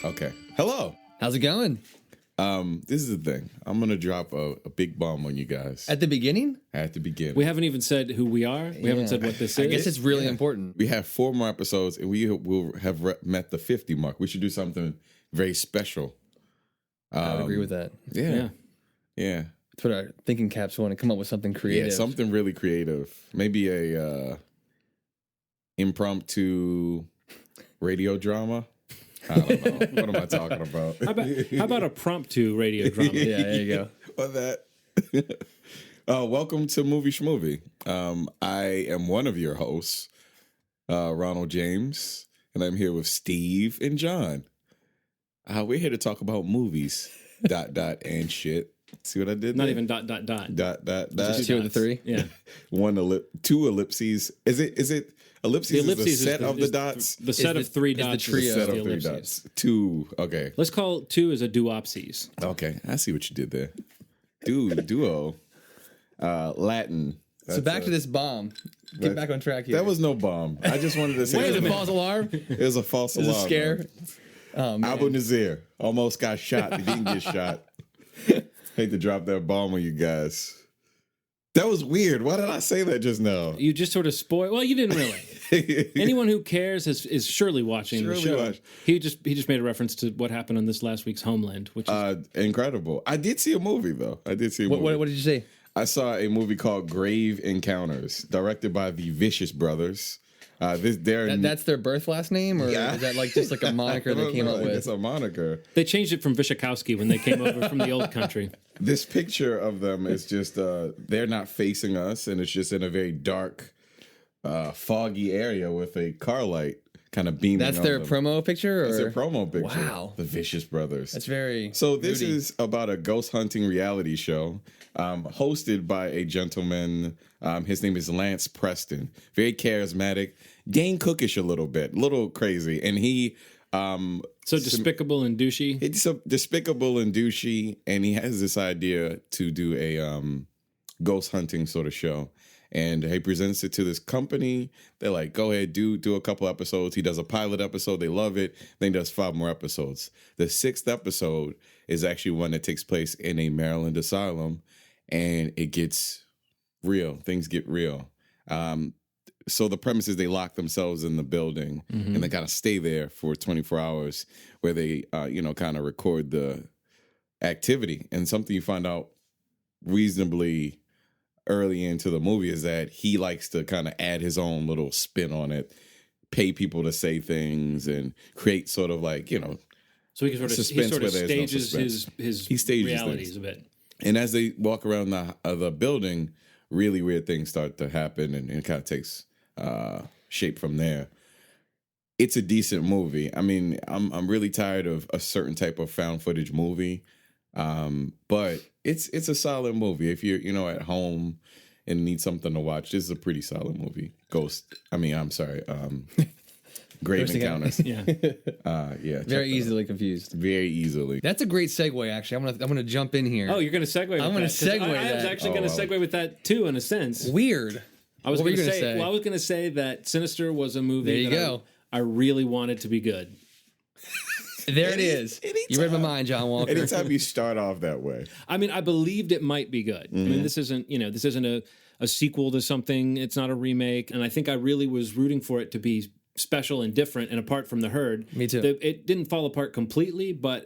Okay. Hello. How's it going? This is the thing. I'm gonna drop a big bomb on you guys At the beginning? at the beginning. We haven't even said who we are. We haven't said what this is. I guess it's really important. We have 4 more episodes, and we will have met the 50 mark. We should do something very special. I would agree with that. Yeah. Put our thinking caps on and come up with something creative. Yeah, something really creative. Maybe a impromptu radio drama. I don't know. What am I talking about? How about a promptu radio drama? Yeah, there you go. Or that. Welcome to Movie Schmovie. I am one of your hosts, Ronald James, and I'm here with Steve and John. We're here to talk about movies, ... and shit. See what I did? Not there? even ... Just 2 of the 3? Yeah. 2 ellipses. Is it ellipses? The ellipses is the set of the dots. The set of 3 dots. the trio. is Set the of 3 ellipses. dots. 2. Okay. Let's call 2 as a duopsies. Okay. I see what you did there. Duo. Latin. So back to this bomb. Get back on track here. That was no bomb. I just wanted to say Wait, it was a false alarm? it was a false It was alarm. a scare? Man. Oh, man. Abu Nazir almost got shot. He didn't get shot. Hate to drop that bomb on you guys. That was weird. Why did I say that just now? You just sort of spoil. Well, you didn't really. Anyone who cares is surely watching the show. watch. He just made a reference to what happened on this last week's Homeland, which is Incredible. I did see a movie, though. I did see a movie. What did you say? I saw a movie called Grave Encounters, directed by the Vicious Brothers. That's their birth last name? Or Yeah. is that like just like a moniker they came up with? It's a moniker. they changed it from Vyshikowski when they came over from the old country. This picture of them is just, they're not facing us, and it's just in a very dark, foggy area with a car light kind of beaming That's on their them. promo picture? That's Or? their promo picture. Wow. The Vicious Brothers. That's very So this moody. is about a ghost hunting reality show hosted by a gentleman. His name is Lance Preston. Very charismatic, Dane Cookish a little crazy. And he... So despicable and douchey. It's so despicable and douchey, and he has this idea to do a ghost hunting sort of show. And he presents it to this company. They're like, go ahead, do a couple episodes. He does a pilot episode. They love it. Then he does 5 more episodes. The 6th episode is actually one that takes place in a Maryland asylum, and it gets real. Things get real. So the premise is they lock themselves in the building, and they kind of stay there for 24 hours where they, kind of record the activity. And something you find out reasonably early into the movie is that he likes to kind of add his own little spin on it, pay people to say things, and create sort of like, So he sort of suspense where there's no stages suspense. his stages realities things. a bit. And as they walk around the building, really weird things start to happen, and it kind of takes shape from there. It's a decent movie. I mean, I'm really tired of a certain type of found footage movie, but it's a solid movie. If you're at home and need something to watch, this is a pretty solid movie. Grave Encounters. Yeah. Yeah, very easily confused. very easily. That's a great segue, actually. I'm gonna jump in here. Oh, you're going to segue with I'm that? gonna 'Cause segue I was that. actually going to segue with that, too, in a sense. Weird. I was What were going you to gonna say? Well, I was going to say that Sinister was a movie There you that go. I really wanted to be good. There it is. You read my mind, John Walker. Anytime you start off that way. I mean, I believed it might be good. I mean, this isn't a sequel to something. It's not a remake. And I think I really was rooting for it to be special and different and apart from the herd. Me too. It didn't fall apart completely, but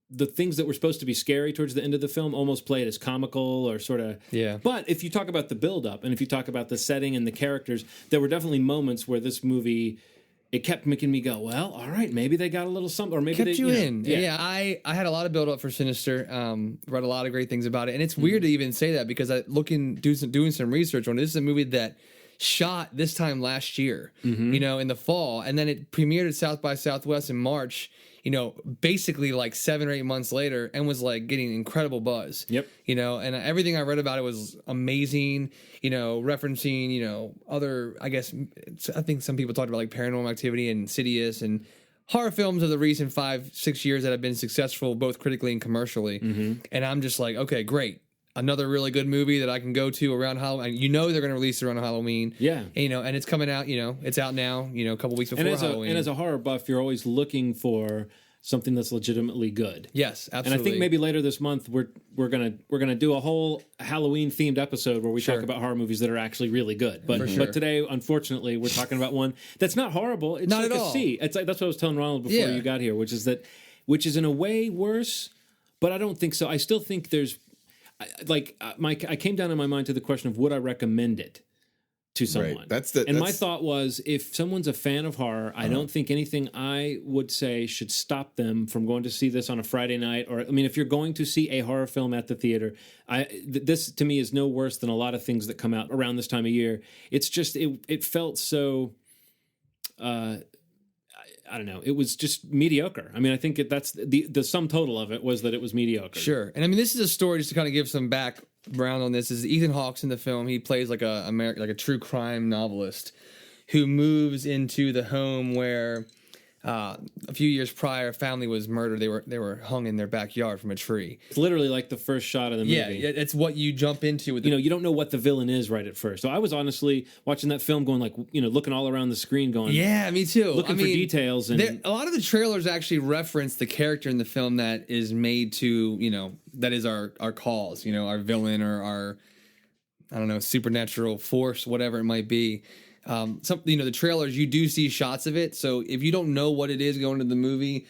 the things that were supposed to be scary towards the end of the film almost played as comical or sort of... Yeah. But if you talk about the build-up and if you talk about the setting and the characters, there were definitely moments where this movie... It kept making me go, well, all right, maybe they got a little something, or maybe kept they you in. Yeah. Yeah, I had a lot of build up for Sinister. Read a lot of great things about it, and it's weird to even say that because doing some research on it. This is a movie that shot this time last year, in the fall, and then it premiered at South by Southwest in March. Basically like 7 or 8 months later, and was like getting incredible buzz. Yep. And everything I read about it was amazing. Referencing, other, I think some people talked about like Paranormal Activity and Insidious and horror films of the recent 5-6 years that have been successful both critically and commercially. And I'm just like, okay, great. Another really good movie that I can go to around Halloween. They're going to release it around Halloween. Yeah. And it's coming out, it's out now, a couple weeks before Halloween. And as a horror buff, you're always looking for something that's legitimately good. Yes, absolutely. And I think maybe later this month we're gonna do a whole Halloween themed episode where we talk about horror movies that are actually really good. But but today, unfortunately, we're talking about one that's not horrible. It's not like at all. a C. It's like that's what I was telling Ronald before you got here, which is in a way worse. But I don't think so. I still think there's I came down in my mind to the question of would I recommend it to someone? Right. My thought was, if someone's a fan of horror, I don't think anything I would say should stop them from going to see this on a Friday night. Or, I mean, if you're going to see a horror film at the theater, this to me is no worse than a lot of things that come out around this time of year. It's just, it felt so, I don't know. It was just mediocre. I mean, I think that's the sum total of it was that it was mediocre. Sure. And I mean, this is a story, just to kind of give some background on this, is Ethan Hawke's in the film. He plays like a true crime novelist who moves into the home where a few years prior, a family was murdered. They were hung in their backyard from a tree. It's literally like the first shot of the movie. Yeah, it's what you jump into with you don't know what the villain is right at first. So I was honestly watching that film going looking all around the screen going, yeah, me too. Looking for details. And a lot of the trailers actually reference the character in the film that is made to, that is our cause, our villain or our, I don't know, supernatural force, whatever it might be. The trailers, you do see shots of it. So if you don't know what it is going into the movie,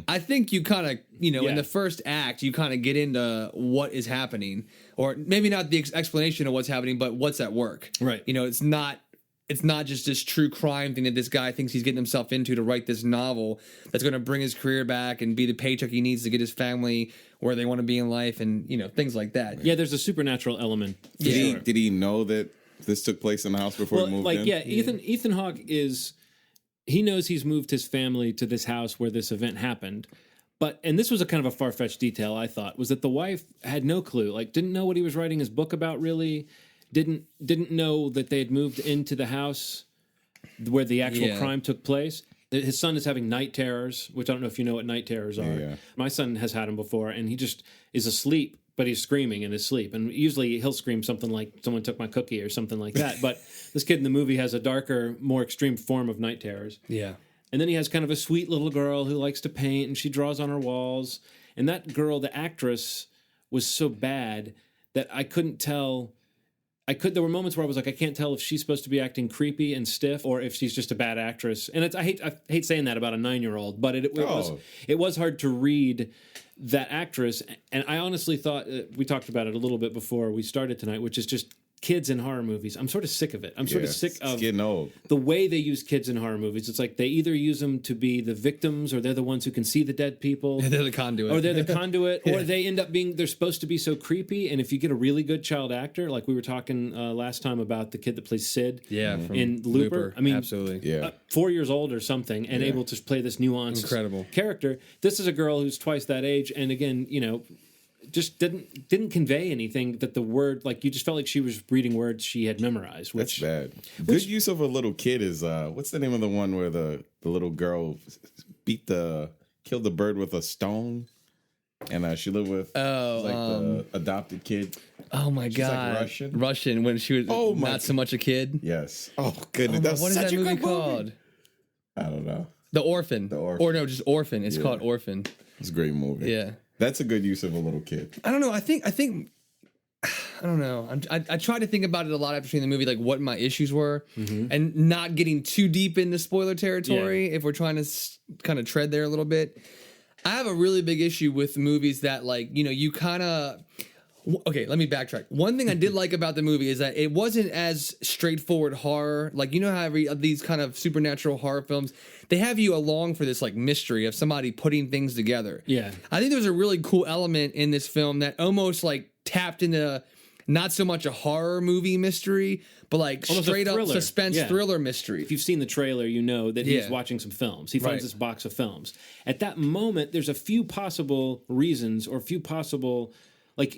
I think you kind of, in the first act, you kind of get into what is happening, or maybe not the explanation of what's happening, but what's at work. Right. It's not just this true crime thing that this guy thinks he's getting himself into to write this novel that's going to bring his career back and be the paycheck he needs to get his family where they want to be in life, and things like that. Yeah, there's a supernatural element. Did he know that this took place in the house before he moved in? Ethan Hawke he knows he's moved his family to this house where this event happened. And this was a kind of a far-fetched detail, I thought, was that the wife had no clue, didn't know what he was writing his book about, really, didn't know that they had moved into the house where the actual crime took place. His son is having night terrors, which I don't know if you know what night terrors are. Yeah. My son has had them before, and he just is asleep, but he's screaming in his sleep. And usually he'll scream something like, someone took my cookie or something like that. But this kid in the movie has a darker, more extreme form of night terrors. Yeah. And then he has kind of a sweet little girl who likes to paint, and she draws on her walls. And that girl, the actress, was so bad that I couldn't tell. There were moments where I was like, I can't tell if she's supposed to be acting creepy and stiff or if she's just a bad actress. And I hate saying that about a 9-year-old, but it was hard to read that actress. And I honestly thought, we talked about it a little bit before we started tonight, which is just kids in horror movies. I'm sort of sick of it. I'm sort of sick of getting old. The way they use kids in horror movies. It's like they either use them to be the victims, or they're the ones who can see the dead people. They're the conduit. Or or they end up being, they're supposed to be so creepy. And if you get a really good child actor, like we were talking last time about the kid that plays Sid in Looper. I mean, absolutely. 4 years old or something, and able to play this nuanced incredible character. This is a girl who's twice that age, and again, just didn't convey anything that the word, you just felt like she was reading words she had memorized. That's bad. Good use of a little kid is what's the name of the one where the little girl killed the bird with a stone, and she lived with the adopted kid. Oh my God, Russian when she was not so much a kid. Yes. Oh goodness, what is that movie called? I don't know. The Orphan. Or no, just Orphan. It's called Orphan. It's a great movie. Yeah. That's a good use of a little kid. I don't know. I think. I don't know. I tried to think about it a lot after seeing the movie, like what my issues were, and not getting too deep into spoiler territory. If we're trying to kind of tread there a little bit, I have a really big issue with movies that, you kind of. Okay, let me backtrack. One thing I did like about the movie is that it wasn't as straightforward horror. How these kind of supernatural horror films, they have you along for this mystery of somebody putting things together. Yeah. I think there was a really cool element in this film that almost tapped into not so much a horror movie mystery, but almost straight up suspense thriller mystery. If you've seen the trailer, you know that he's watching some films. He finds this box of films. At that moment, there's a few possible reasons or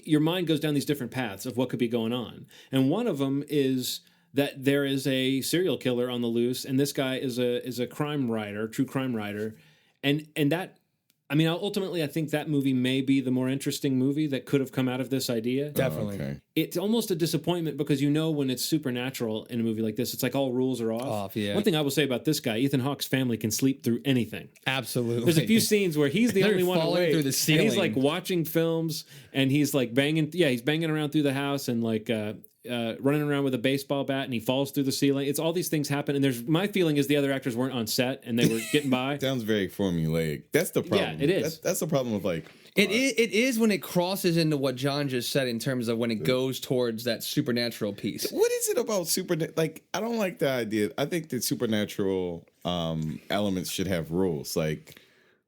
your mind goes down these different paths of what could be going on. And one of them is that there is a serial killer on the loose, and this guy is a crime writer, true crime writer. And that I mean, ultimately, I think that movie may be the more interesting movie that could have come out of this idea. Definitely. Okay. It's almost a disappointment because when it's supernatural in a movie like this, it's like all rules are off. Yeah. One thing I will say about this guy, Ethan Hawke's family can sleep through anything. Absolutely. There's a few scenes where he's the only one falling awake, through the ceiling. and he's like watching films, and he's like banging. Yeah, he's banging around through the house and like running around with a baseball bat, and he falls through the ceiling. It's all these things happen, and my feeling is the other actors weren't on set and they were getting by. Sounds very formulaic. That's the problem. Yeah, it is. That's the problem with like. It is when it crosses into what John just said in terms of when it goes towards that supernatural piece. What is it about like? I don't like the idea. I think that supernatural elements should have rules. Like,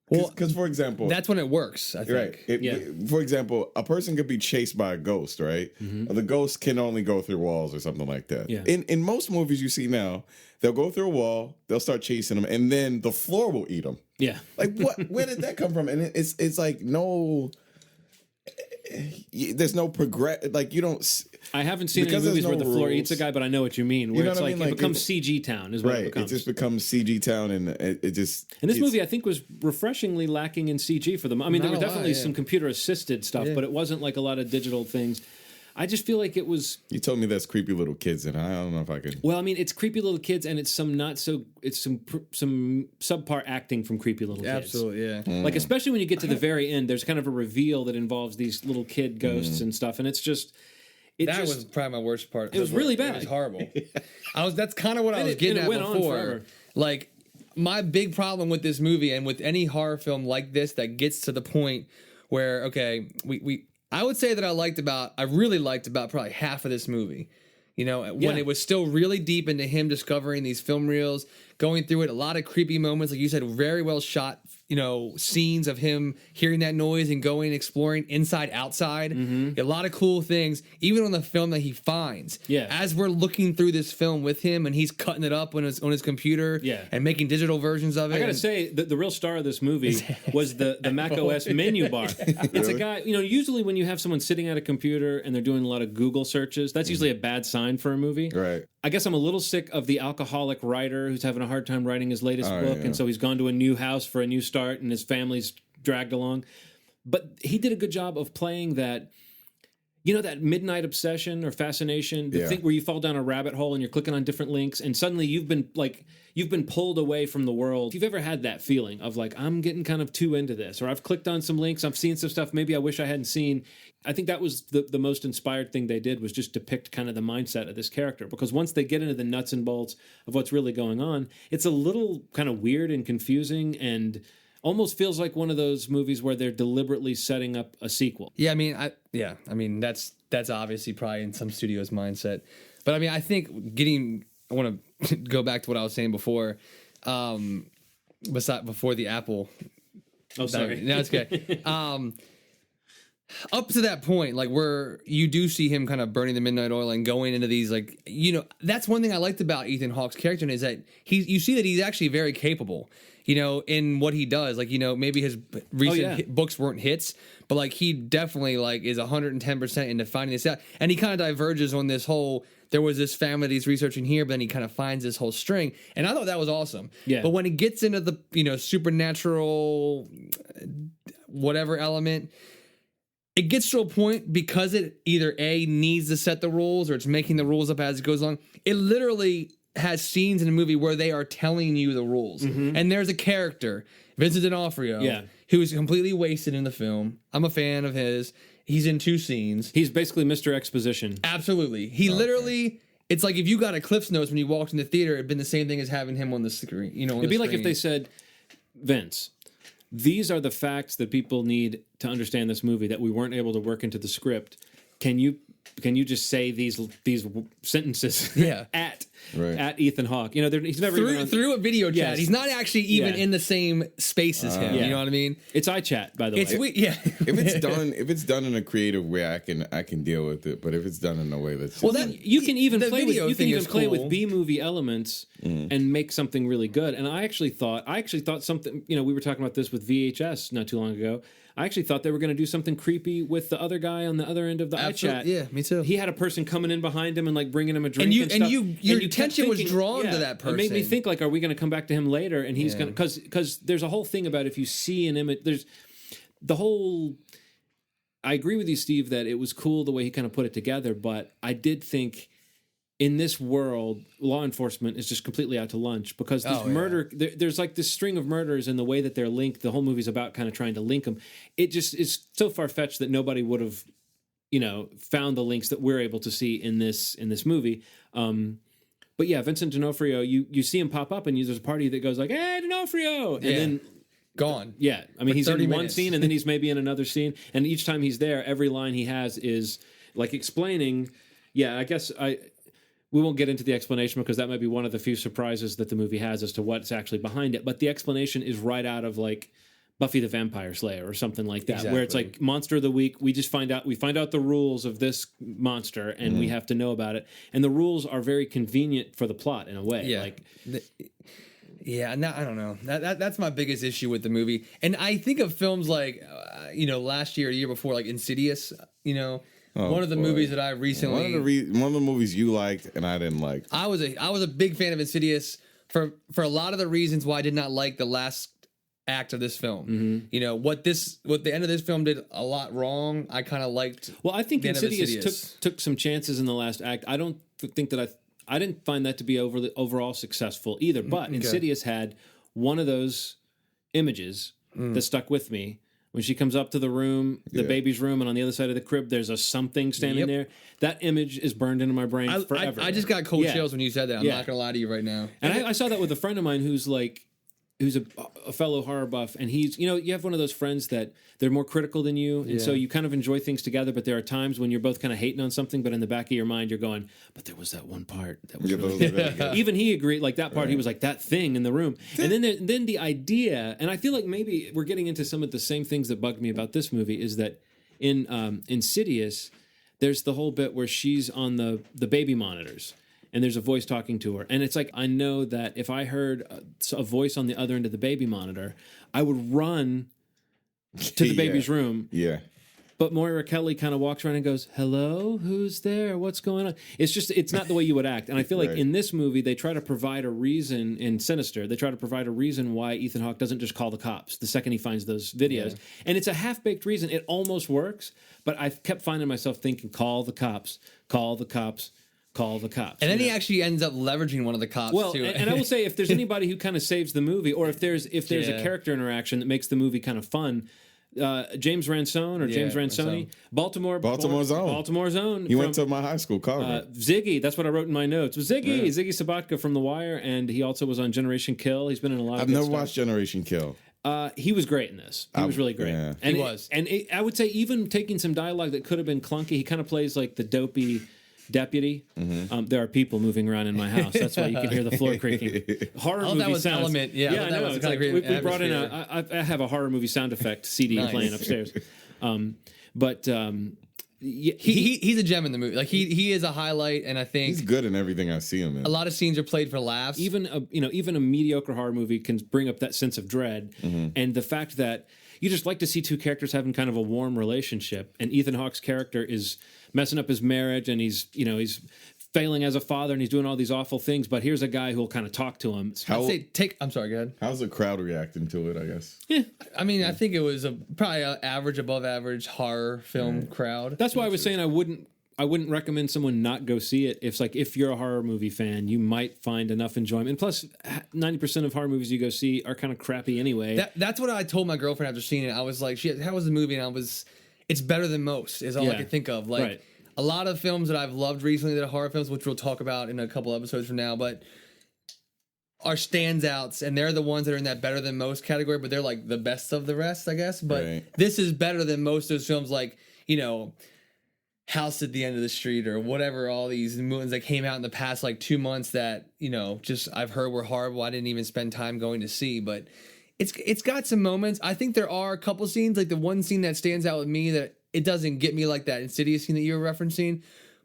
because for example, That's when it works, I think. Right. For example, a person could be chased by a ghost, right? Mm-hmm. The ghost can only go through walls or something like that. Yeah. In most movies you see now, they'll go through a wall, they'll start chasing them, and then the floor will eat them. Yeah. Like what? Where did that come from? And it's like no. There's no progress. Like you don't. I haven't seen any Because there's movies where no the floor rules. eats a guy, but I know what you mean. Where know it's what I like, mean? it Like, becomes CG town is what Right. it It becomes. just becomes CG town, and it just. And this it's- movie, I think, was refreshingly lacking in CG for them. I mean, there Not were a lot, definitely yeah. some computer assisted stuff, but it wasn't like a lot of digital things. I just feel like it was. You told me that's creepy little kids, and I don't know if I could. Well, I mean, it's creepy little kids, and it's some subpar acting from creepy little kids. Absolutely, yeah. Like especially when you get to the very end, there's kind of a reveal that involves these little kid ghosts and stuff, and it's just. That was probably my worst part. It was really bad. It was horrible. That's kind of what I was getting it at went on before. forever. Like my big problem with this movie and with any horror film like this that gets to the point where I would say that I really liked about probably half of this movie. You know, when it was still really deep into him discovering these film reels, going through it, a lot of creepy moments, like you said, very well shot, scenes of him hearing that noise and going exploring inside, outside. A lot of cool things, even on the film that he finds. Yeah. As we're looking through this film with him and he's cutting it up on his computer and making digital versions of it. I gotta say, the real star of this movie was the Mac OS menu bar. It's a guy, usually when you have someone sitting at a computer and they're doing a lot of Google searches, that's usually a bad sign for a movie. Right. I guess I'm a little sick of the alcoholic writer who's having a hard time writing his latest book, and so he's gone to a new house for a new start, and his family's dragged along. But he did a good job of playing that, that midnight obsession or fascination, the thing where you fall down a rabbit hole and you're clicking on different links, and suddenly you've been pulled away from the world. If you've ever had that feeling of like, I'm getting kind of too into this, or I've clicked on some links, I've seen some stuff maybe I wish I hadn't seen. I think that was the most inspired thing they did, was just depict kind of the mindset of this character. Because once they get into the nuts and bolts of what's really going on, it's a little kind of weird and confusing, and almost feels like one of those movies where they're deliberately setting up a sequel. Yeah, I mean that's obviously probably in some studio's mindset. But I mean, I think I want to go back to what I was saying before. Before the Apple. Oh, sorry. No, it's okay. Up to that point, like where you do see him kind of burning the midnight oil and going into these, like, that's one thing I liked about Ethan Hawke's character is that you see that he's actually very capable, in what he does. Like, maybe his recent books weren't hits, but like he definitely like is 110% into finding this out. And he kind of diverges on this whole, there was this family that he's researching here, but then he kind of finds this whole string. And I thought that was awesome. Yeah. But when it gets into the, supernatural, whatever element, it gets to a point because it either A, needs to set the rules, or it's making the rules up as it goes along. It literally has scenes in the movie where they are telling you the rules. And there's a character, Vincent D'Onofrio, who is completely wasted in the film. I'm a fan of his. He's in 2 scenes. He's basically Mr. Exposition. Absolutely. He literally... It's like if you got a Cliff's Notes when you walked in the theater, it'd been the same thing as having him on the screen. It'd be like if they said, Vince, these are the facts that people need to understand this movie that we weren't able to work into the script. Can you just say these sentences at Ethan Hawke? He's never through a video chat. Yes. He's not actually even in the same space as him. You know what I mean? It's iChat, by the way. If it's done in a creative way, I can deal with it. But if it's done in a way that's you can even play with cool. B-movie elements and make something really good. And I actually thought something. We were talking about this with VHS not too long ago. I actually thought they were going to do something creepy with the other guy on the other end of the iChat. Yeah, me too. He had a person coming in behind him and like bringing him a drink and and stuff. your you kept attention was thinking, drawn to that person. It made me think like, are we going to come back to him later? And he's going to, because there's a whole thing about if you see an image, there's the whole. I agree with you, Steve, that it was cool the way he kind of put it together, but I did think in this world, law enforcement is just completely out to lunch because this murder, there's like this string of murders and the way that they're linked. The whole movie's about kind of trying to link them. It just is so far fetched that nobody would have, found the links that we're able to see in this movie. But yeah, Vincent D'Onofrio, you see him pop up and there's a party that goes like, "Hey, D'Onofrio," and then gone. Yeah, I mean, he's in 30 one minutes. scene and then he's maybe in another scene, and each time he's there, every line he has is like explaining. Yeah, I guess we won't get into the explanation because that might be one of the few surprises that the movie has as to what's actually behind it. But the explanation is right out of like Buffy the Vampire Slayer or something like that, where it's like monster of the week. We find out the rules of this monster and we have to know about it. And the rules are very convenient for the plot in a way. Yeah. I don't know. That's my biggest issue with the movie. And I think of films like, last year, or the year before, like Insidious, one of the movies that I recently one of the movies you liked and I didn't like. I was a big fan of Insidious for a lot of the reasons why I did not like the last act of this film. What the end of this film did a lot wrong. I kind of liked. Well, I think the end of Insidious took some chances in the last act. I don't think that I didn't find that to be overall successful either. But Insidious had one of those images that stuck with me. When she comes up to the room, the baby's room, and on the other side of the crib, there's a something standing there. That image is burned into my brain forever. I just got cold chills when you said that. I'm not going to lie to you right now. And I saw that with a friend of mine who's a fellow horror buff, and he's, you have one of those friends that they're more critical than you, and so you kind of enjoy things together, but there are times when you're both kind of hating on something, but in the back of your mind, you're going, but there was that one part that was really good. Even he agreed, like that part, he was like, that thing in the room. And then the idea, and I feel like maybe we're getting into some of the same things that bugged me about this movie, is that in Insidious, there's the whole bit where she's on the baby monitors. And there's a voice talking to her. And it's like, I know that if I heard a voice on the other end of the baby monitor, I would run to the baby's room. Yeah. But Moira Kelly kind of walks around and goes, "Hello, who's there? What's going on?" It's not the way you would act. And I feel like in this movie, they try to provide a reason, in Sinister, they try to provide a reason why Ethan Hawke doesn't just call the cops the second he finds those videos. Yeah. And it's a half-baked reason. It almost works, but I kept finding myself thinking, call the cops, call the cops. Call the cops. And then he actually ends up leveraging one of the cops too. And I will say, if there's anybody who kind of saves the movie, or if there's a character interaction that makes the movie kind of fun, James Ransone James Ransone, Baltimore Zone. He went to my high school college. Ziggy, that's what I wrote in my notes. Ziggy Sabatka from The Wire, and he also was on Generation Kill. He's been in a lot of. I've never watched Generation Kill. He was great in this. He was really great. Yeah. And he was. I would say, even taking some dialogue that could have been clunky, he kind of plays like the dopey deputy. There are people moving around in my house. That's why you can hear the floor creaking. Horror movie that was sounds. Element. Yeah, I know. It's like we brought in I have a horror movie sound effect CD playing upstairs. He's a gem in the movie. Like he is a highlight, and I think he's good in everything I see him in. A lot of scenes are played for laughs. Even a mediocre horror movie can bring up that sense of dread, and the fact that you just like to see two characters having kind of a warm relationship. And Ethan Hawke's character is messing up his marriage, and he's failing as a father, and he's doing all these awful things. But here's a guy who'll kind of talk to him. I'm sorry, go ahead. How's the crowd reacting to it? I guess. Yeah, I mean, I think it was probably an average, above average horror film crowd. That's why I was saying I wouldn't recommend someone not go see it. If you're a horror movie fan, you might find enough enjoyment. And plus, 90% of horror movies you go see are kind of crappy anyway. That's what I told my girlfriend after seeing it. I was like, "How was the movie?" And it's better than most. Is all I could think of. Like a lot of films that I've loved recently that are horror films, which we'll talk about in a couple episodes from now, but are standouts, and they're the ones that are in that better than most category. But they're like the best of the rest, I guess. But this is better than most of those films, like House at the End of the Street or whatever, all these movies that came out in the past like 2 months that just I've heard were horrible. I didn't even spend time going to see, but it's got some moments. I think there are a couple scenes, like the one scene that stands out with me that it doesn't get me like that Insidious scene that you were referencing,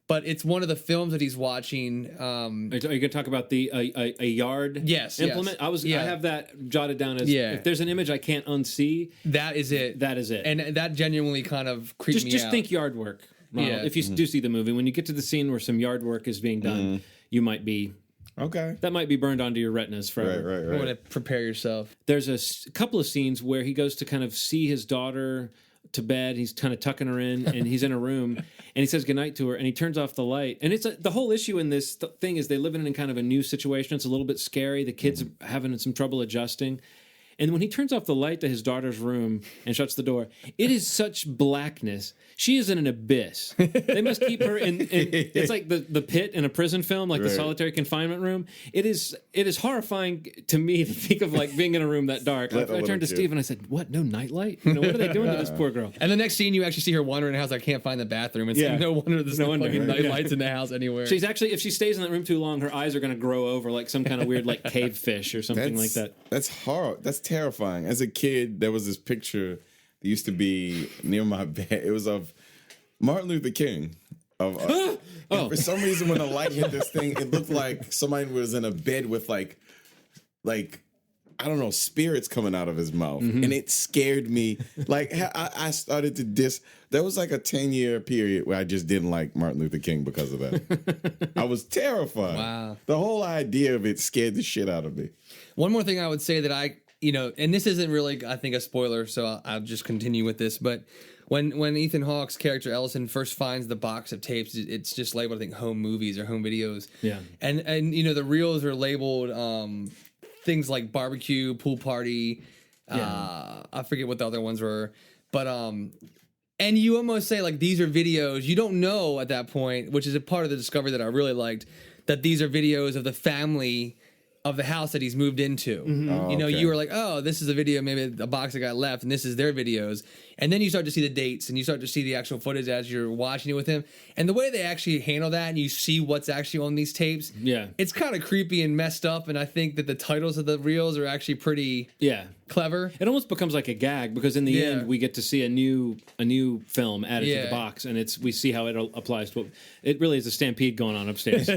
but it's one of the films that he's watching. Are you going to talk about the a yard implement? Yes. I have that jotted down as if there's an image I can't unsee. That is it. That is it. And that genuinely kind of creeped me out. Just think yard work. Ronald. If you do see the movie, when you get to the scene where some yard work is being done, you might be that might be burned onto your retinas forever. Right. Want to prepare yourself. There's a couple of scenes where he goes to kind of see his daughter to bed. He's kind of tucking her in, and he's in a room, and he says goodnight to her, and he turns off the light. And it's the whole issue in this thing is they live in kind of a new situation. It's a little bit scary. The kid's having some trouble adjusting. And when he turns off the light to his daughter's room and shuts the door, it is such blackness. She is in an abyss. They must keep her in it's like the pit in a prison film, like the solitary confinement room. It is horrifying to me to think of like being in a room that dark. I turned to Steve and I said, "What? No nightlight? What are they doing to this poor girl?" And the next scene, you actually see her wandering in the house. I can't find the bathroom. It's no wonder there's no fucking nightlights in the house anywhere. She's actually, if she stays in that room too long, her eyes are going to grow over like some kind of weird like cave fish or something like that. That's horrible. That's terrifying. As a kid, there was this picture that used to be near my bed. It was of Martin Luther King. And for some reason, when the light hit this thing, it looked like somebody was in a bed with like I don't know, spirits coming out of his mouth, and it scared me. Like I started to There was like a 10-year period where I just didn't like Martin Luther King because of that. I was terrified. Wow. The whole idea of it scared the shit out of me. One more thing I would say that and this isn't really, I think, a spoiler, so I'll just continue with this. But when Ethan Hawke's character Ellison first finds the box of tapes, it's just labeled, I think, home movies or home videos. Yeah. And the reels are labeled things like barbecue, pool party. I forget what the other ones were, but and you almost say like these are videos. You don't know at that point, which is a part of the discovery that I really liked, that these are videos of the family of the house that he's moved into. Oh, You were like, oh, this is a video, maybe a box that got left, and this is their videos. And then you start to see the dates, and you start to see the actual footage as you're watching it with him. And the way they actually handle that, and you see what's actually on these tapes, it's kind of creepy and messed up. And I think that the titles of the reels are actually pretty clever. It almost becomes like a gag, because in the end we get to see a new film added to the box, and we see how it applies to it. Really is a stampede going on upstairs.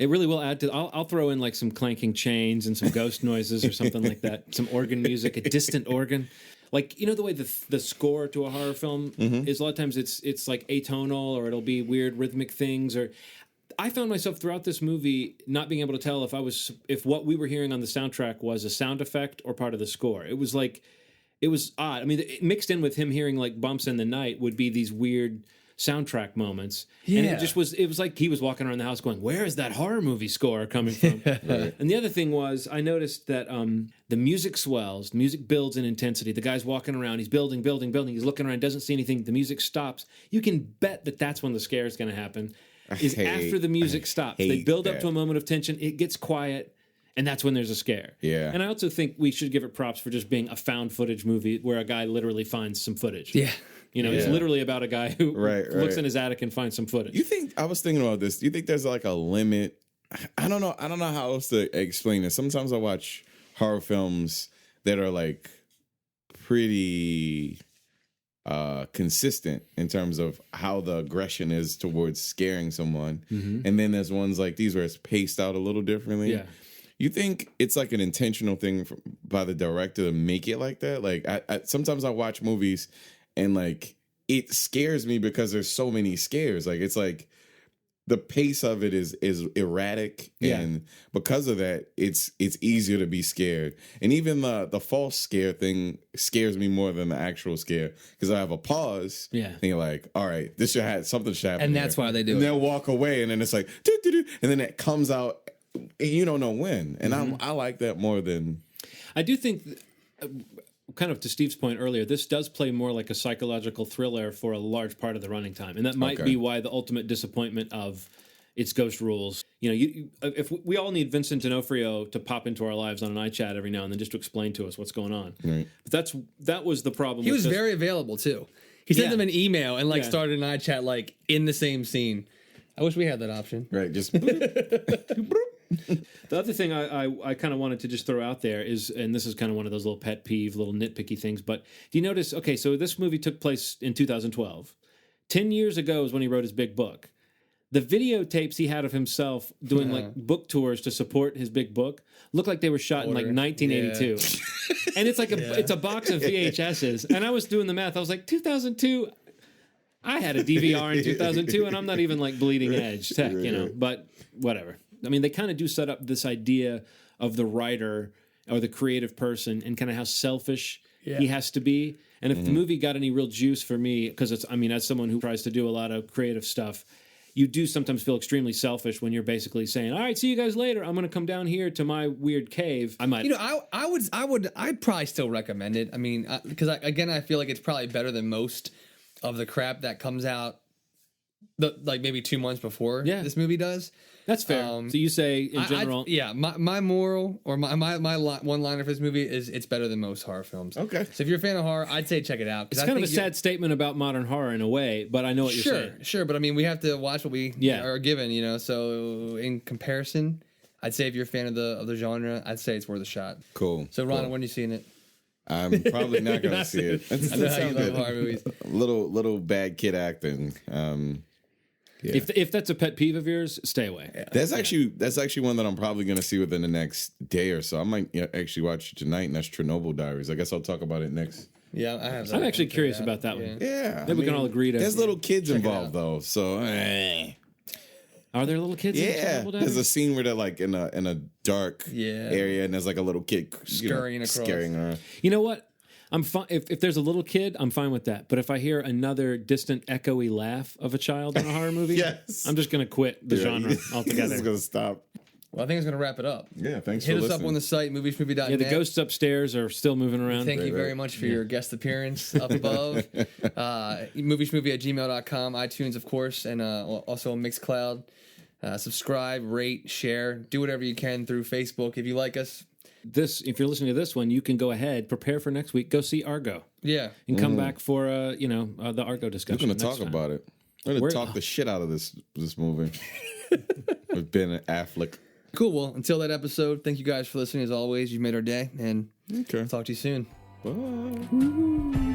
It really will add to. I'll throw in like some clanking chains and some ghost noises or something like that. Some organ music, a distant organ. Like, the way the score to a horror film is, a lot of times it's like atonal, or it'll be weird rhythmic things. Or I found myself throughout this movie not being able to tell if what we were hearing on the soundtrack was a sound effect or part of the score. It was odd. I mean, mixed in with him hearing like bumps in the night would be these weird soundtrack moments, and it was like he was walking around the house going, where is that horror movie score coming from? Right. And the other thing was, I noticed that the music swells, the music builds in intensity. The guy's walking around, he's building, he's looking around, doesn't see anything, the music stops. You can bet that's when the scare is going to happen, after the music stops. They build up to a moment of tension, it gets quiet, and that's when there's a scare. Yeah. And I also think we should give it props for just being a found footage movie where a guy literally finds some footage. Yeah. It's literally about a guy who looks in his attic and finds some footage. I was thinking about this. Do you think there's like a limit? I don't know how else to explain this. Sometimes I watch horror films that are like pretty consistent in terms of how the aggression is towards scaring someone. And then there's ones like these where it's paced out a little differently. Yeah. You think it's like an intentional thing by the director to make it like that? Like sometimes I watch movies and like it scares me because there's so many scares. Like it's like the pace of it is erratic, and because of that, it's easier to be scared. And even the false scare thing scares me more than the actual scare, because I have a pause. Yeah, and you're like, all right, something should happen, and that's why they do. And it. They'll walk away, and then it's like, doo-doo-doo, and then it comes out, and you don't know when. And I like that more than I do think. Kind of to Steve's point earlier, this does play more like a psychological thriller for a large part of the running time, and that might be why the ultimate disappointment of its ghost rules. If we all need Vincent D'Onofrio to pop into our lives on an iChat every now and then just to explain to us what's going on. Right. But that was the problem. He was very available too. He sent them an email and started an iChat like in the same scene. I wish we had that option. Right, just. The other thing I kind of wanted to just throw out there is, and this is kind of one of those little pet peeve, little nitpicky things, but do you notice, okay, so this movie took place in 2012. 10 years ago is when he wrote his big book. The videotapes he had of himself doing like book tours to support his big book look like they were shot in like 1982. Yeah. And it's like it's a box of VHSs. And I was doing the math. I was like, 2002. I had a DVR in 2002, and I'm not even like bleeding edge tech, you know. But whatever. I mean, they kind of do set up this idea of the writer or the creative person and kind of how selfish he has to be. And if the movie got any real juice for me, because it's, I mean, as someone who tries to do a lot of creative stuff, you do sometimes feel extremely selfish when you're basically saying, all right, see you guys later. I'm going to come down here to my weird cave. I might, you know, I'd probably still recommend it. I mean, because again, I feel like it's probably better than most of the crap that comes out like maybe 2 months before this movie does. That's fair. So you say in general, my moral or my one liner for this movie is it's better than most horror films. Okay. So if you're a fan of horror, I'd say check it out. It's kind of a sad statement about modern horror in a way, but I know what you're saying. Sure, but I mean, we have to watch what we are given, you know. So in comparison, I'd say if you're a fan of the genre, I'd say it's worth a shot. Cool. So Ron, when are you seeing it? I'm probably not going to see it. I know how you love horror movies. Little bad kid acting. Yeah. If that's a pet peeve of yours, stay away. Yeah. That's actually one that I'm probably going to see within the next day or so. I might actually watch it tonight, and that's Chernobyl Diaries. I guess I'll talk about it next. Yeah, I have. I'm actually curious about that one. Yeah, maybe we can all agree to. There's little kids involved though, so. Are there little kids? Yeah, in Chernobyl Diaries? there's a scene where they're like in a dark area, and there's like a little kid scurrying around. You know what? I'm fine if there's a little kid, I'm fine with that. But if I hear another distant, echoey laugh of a child in a horror movie, I'm just going to quit the genre altogether. It's going to stop. Well, I think it's going to wrap it up. Yeah, thanks for listening. Hit us up on the site, movieshmovie.net. Yeah, the ghosts upstairs are still moving around. Thank you very much for your guest appearance up above. Movieshmovie@gmail.com, iTunes, of course, and also on Mixcloud. Subscribe, rate, share, do whatever you can through Facebook if you like us. If you're listening to this one, you can go ahead, prepare for next week, go see Argo. Yeah. And come back for, the Argo discussion. We're going to talk about it. We're going to talk the shit out of this movie. With Ben Affleck. Cool. Well, until that episode, thank you guys for listening as always. You've made our day, and I'll talk to you soon. Bye.